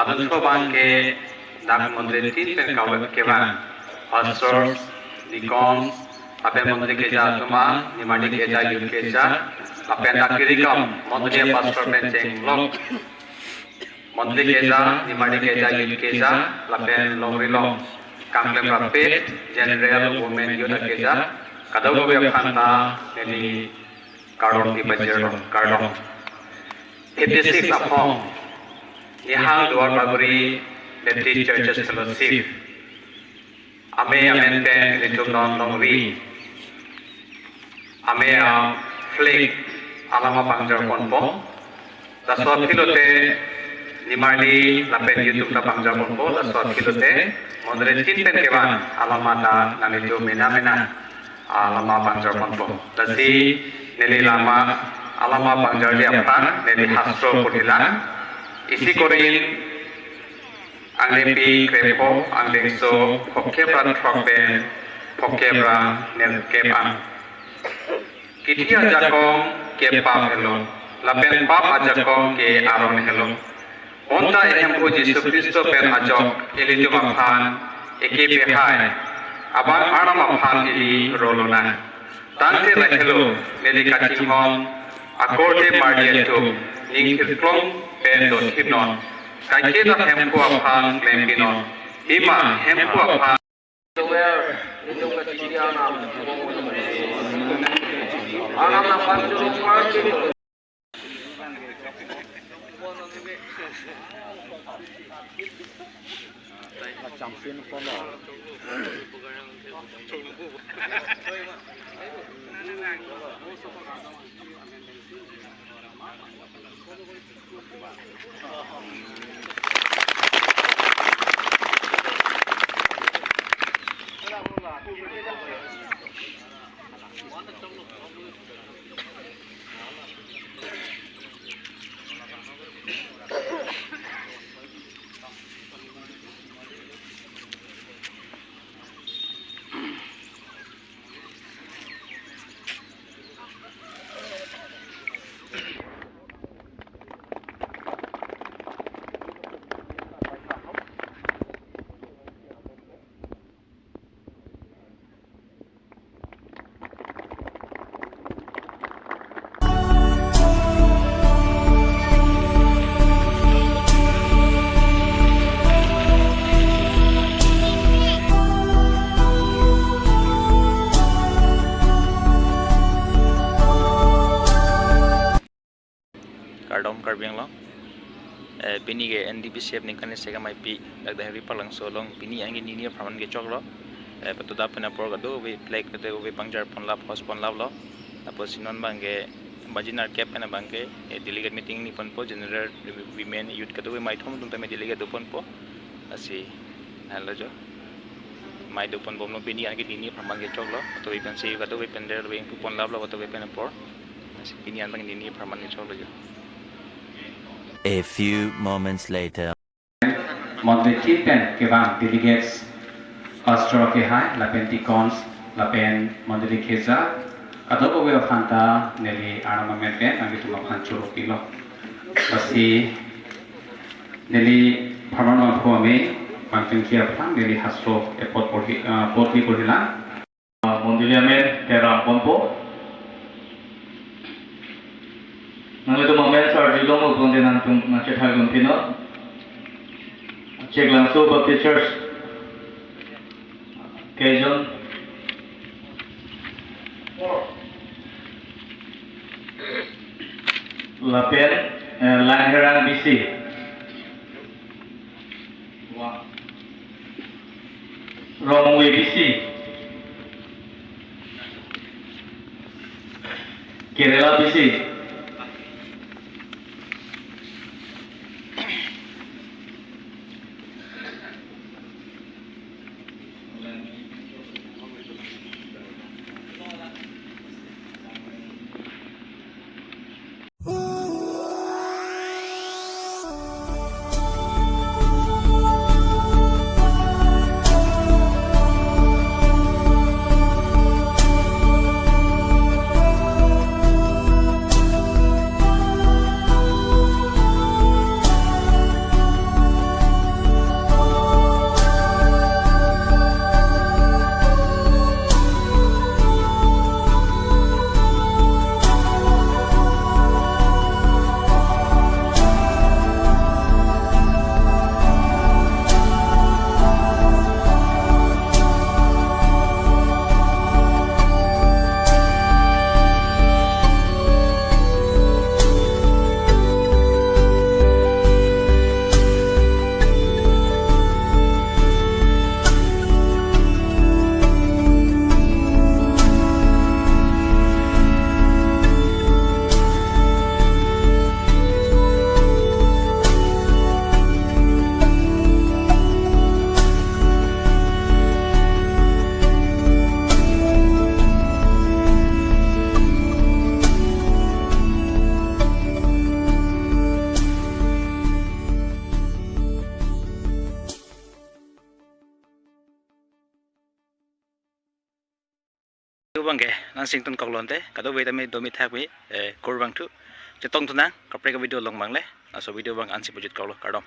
Adun Sobang ke Dak Mondre Tin Pen Kevan Hostors, Nikons, Apen Mondre Keja Tuma, Nimadi Keja Yud Keja, Apen Dakirikam, Mondre Pastor Penceng Lok, Mondre Keja, Nimadi Keja Yud Keja, Lapen Longrilong, Kamplem Rapet, General Women Yud Keja, Kadogo Khanta, Neli Kardong Ibajero, Kardong. 56 Apong, Nihal Dwar Baguri, Baptist Churches Fellowship, Ame Amenten Litung Longri, Ame Flick, Alama Pangjar Konpo, Daswat Filote, Nimadi, Lapen YouTube Pangjar Konpo, Daswat Filote, Mondre Tinpen Kevan, Alamata, Nanitu Mena, Alama Pangjar Konpo, Dasi, Neli Lama, Alama Pangjar Diapan, Neli Hastro Putilan, Isi Korin, Anglepi Krepo, Anglexo, Pokebra Trokben, Pokebra Nelkepan. Kitia Jakong ke Pap Hello, Lapen Pap Ajakong ke Aron Hello. Onta Ehempo Jesu Christo Per Ajok, Elitum Aphan, Eke Behai, Abang Aram Aphan Ili Rolona. Tante La Hello, Nelika Tinghon, Akorde Mardiatum, Ningkirklong, Pendo Hinon. Kakeda Hempo Aphan Glempinon, Hima Hempo Aphan. Kardom Karbing Long, Bini ke NDPCF ni kani sega mai pi, dak dah ripa lang solong Bini angin ini praman ke chok lo, patuda pena por kado we play kate we pangjar pon lap host pon lap lo, tapos sinon bangke bajinar cap pena bangke delegate meeting ni pon po general women youth kado we mai thom tum tame delegate do pon po, asi hello jo, mai do pon bom no Bini angin ini praman ke chok lo, to we pen save kado we pen der we pon lap lo, to we pen por, asi Bini angin ini praman ke chok lo jo. A few moments later. Mondre Tinpen Kevan delegates Astro Kehai, Lapen Tikons, Lapen Mondre Keza, Kadogo Weo Khanta, Neli Arama Mepen, Angituma Khanchuro Kilo. Basi Neli Parmano Home, Mantin Kia Plan, Neli Hastro, Epot Porti Portila. Mondiliamen Kera Pompo. Nang itu momen saat di lomo kondenan tung macet hal gumpino, cek langsung Baptist Church, Kejon, Lapen, Langheran BC, Romwe BC, Kerala BC. bangke nang sington koklonte kado wait ame domi thakmi korbang tu chetong tunang kapre ka video long mangle aso video bang ansi pujit kaulo kardom